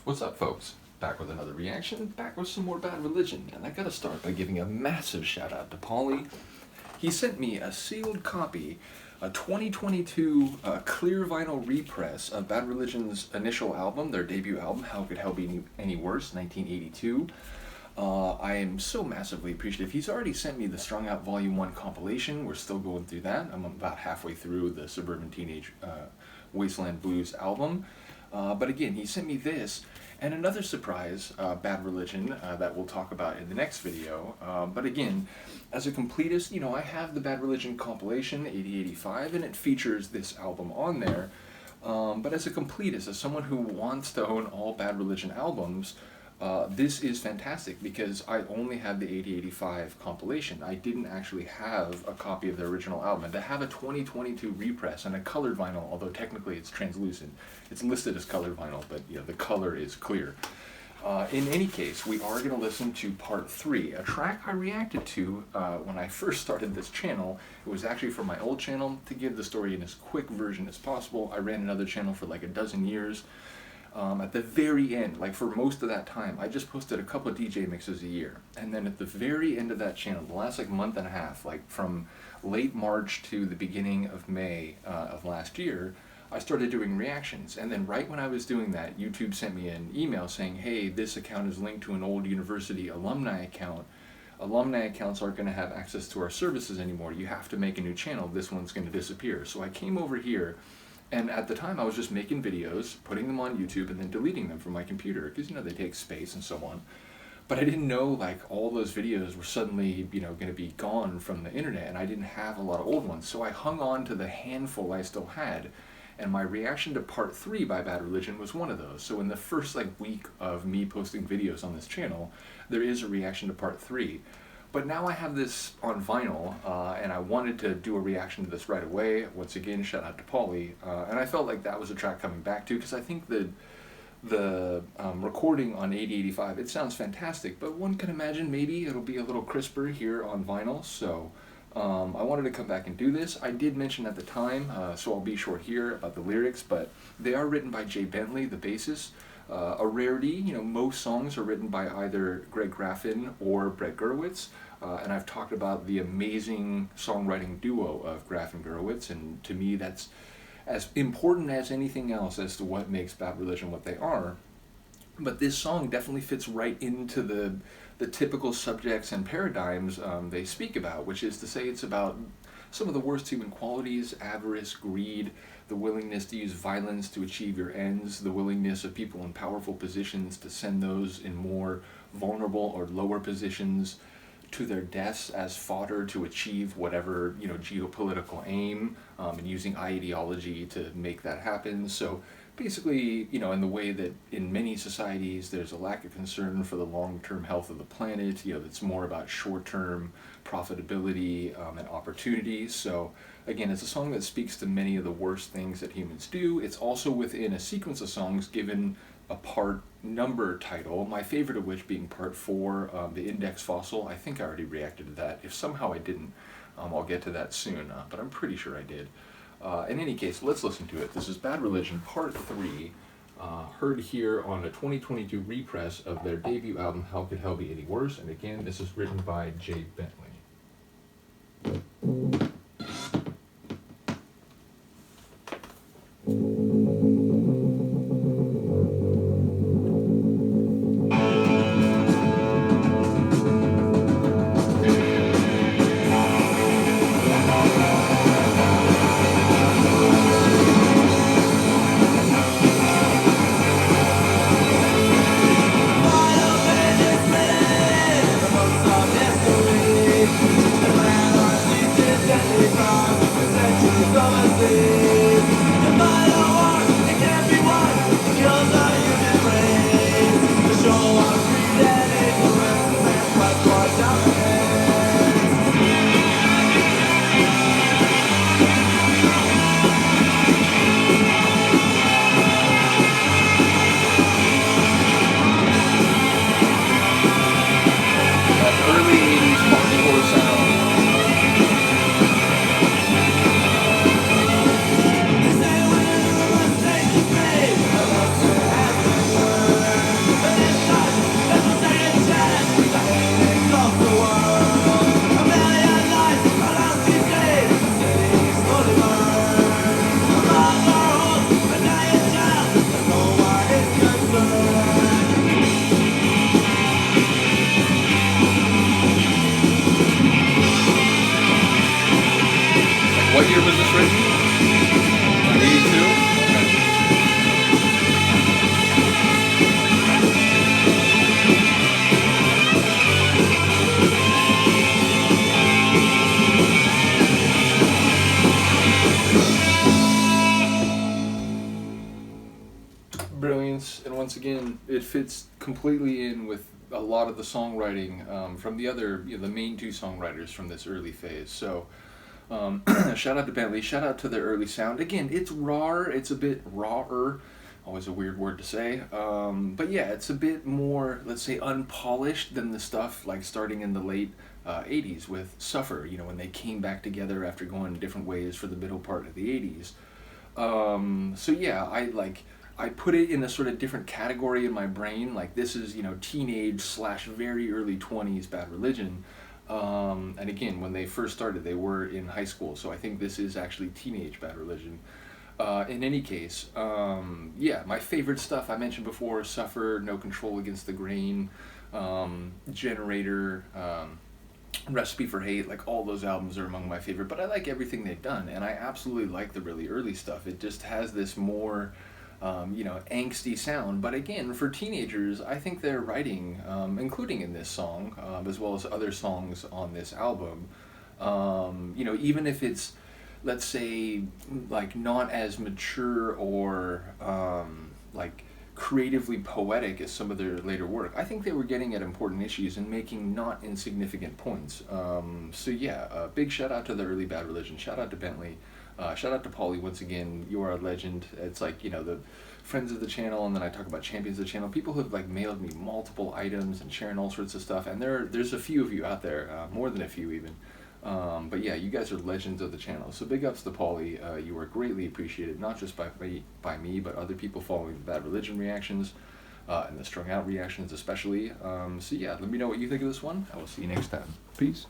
What's up, folks? Back with another reaction, back with some more Bad Religion, and I gotta start by giving a massive shout out to Paulie. He sent me a sealed copy, a 2022 clear vinyl repress of Bad Religion's initial album, their debut album, How Could Hell Be Any Worse, 1982. I am so massively appreciative. He's already sent me the Strung Out Volume 1 compilation. We're still going through that. I'm about halfway through the Suburban Teenage Wasteland Blues album. But again, he sent me this, and another surprise, Bad Religion, that we'll talk about in the next video. But again, as a completist, you know, I have the Bad Religion compilation, 8085, and it features this album on there. But as a completist, as someone who wants to own all Bad Religion albums, this is fantastic because I only have the 8085 compilation. I didn't actually have a copy of the original album. And to have a 2022 repress and a colored vinyl, although technically it's translucent, it's listed as colored vinyl, but you know, the color is clear. In any case, we are going to listen to part 3, a track I reacted to when I first started this channel. It was actually from my old channel. To give the story in as quick version as possible, I ran another channel for like a dozen years. At the very end, like for most of that time, I just posted a couple of DJ mixes a year. And then at the very end of that channel, the last like month and a half, like from late March to the beginning of May of last year, I started doing reactions. And then right when I was doing that, YouTube sent me an email saying, hey, this account is linked to an old university alumni account. Alumni accounts aren't going to have access to our services anymore. You have to make a new channel. This one's going to disappear. So I came over here. And at the time, I was just making videos, putting them on YouTube, and then deleting them from my computer, because, you know, they take space and so on. But I didn't know, like, all those videos were suddenly, you know, going to be gone from the internet, and I didn't have a lot of old ones. So I hung on to the handful I still had, and my reaction to part 3 by Bad Religion was one of those. So in the first, like, week of me posting videos on this channel, there is a reaction to part 3. But now I have this on vinyl, and I wanted to do a reaction to this right away. Once again, shout out to Paulie. And I felt like that was a track coming back to, because I think the recording on 8085, it sounds fantastic, but one can imagine maybe it'll be a little crisper here on vinyl. So I wanted to come back and do this. I did mention at the time, so I'll be short here about the lyrics, but they are written by Jay Bentley, the bassist. A rarity, you know, most songs are written by either Greg Graffin or Brett Gurewitz, and I've talked about the amazing songwriting duo of Graff and Gurewitz, and to me that's as important as anything else as to what makes Bad Religion what they are. But this song definitely fits right into the typical subjects and paradigms they speak about, which is to say it's about some of the worst human qualities: avarice, greed, the willingness to use violence to achieve your ends, the willingness of people in powerful positions to send those in more vulnerable or lower positions to their deaths as fodder to achieve whatever, you know, geopolitical aim, and using ideology to make that happen. So basically, you know, in the way that in many societies there's a lack of concern for the long-term health of the planet, you know, it's more about short-term profitability and opportunity. So again, it's a song that speaks to many of the worst things that humans do. It's also within a sequence of songs given a part number title, my favorite of which being part 4, the Index Fossil. I think I already reacted to that. If somehow I didn't, I'll get to that soon, but I'm pretty sure I did. In any case, let's listen to it. This is Bad Religion Part 3, heard here on a 2022 repress of their debut album, How Could Hell Be Any Worse? And again, this is written by Jay Bentley. Amongst our mystery, It fits completely in with a lot of the songwriting from the other, the main two songwriters from this early phase. So, shout out to Bentley. Shout out to their early sound. Again, it's raw. It's a bit rawer. Always a weird word to say. But yeah, it's a bit more, let's say, unpolished than the stuff like starting in the late 80s with Suffer, when they came back together after going different ways for the middle part of the 80s. So yeah, I put it in a sort of different category in my brain. Like this is, teenage / very early 20s Bad Religion. And again, when they first started, they were in high school. So I think this is actually teenage Bad Religion. In any case, yeah, my favorite stuff I mentioned before: Suffer, No Control Against the Grain, Generator, Recipe for Hate. Like all those albums are among my favorite. But I like everything they've done, and I absolutely like the really early stuff. It just has this more, angsty sound. But again, for teenagers, I think their writing, including in this song, as well as other songs on this album, even if it's, let's say, like not as mature or like creatively poetic as some of their later work, I think they were getting at important issues and making not insignificant points. So yeah, big shout out to the early Bad Religion. Shout out to Bentley. Shout out to Paulie once again. You are a legend. It's like, the friends of the channel, and then I talk about champions of the channel. People who have like mailed me multiple items and sharing all sorts of stuff, and there's a few of you out there, more than a few even. But yeah, you guys are legends of the channel. So big ups to Paulie. You are greatly appreciated, not just by me, but other people following the Bad Religion reactions, and the Strung Out reactions especially. So yeah, let me know what you think of this one. I will see you next time. Peace.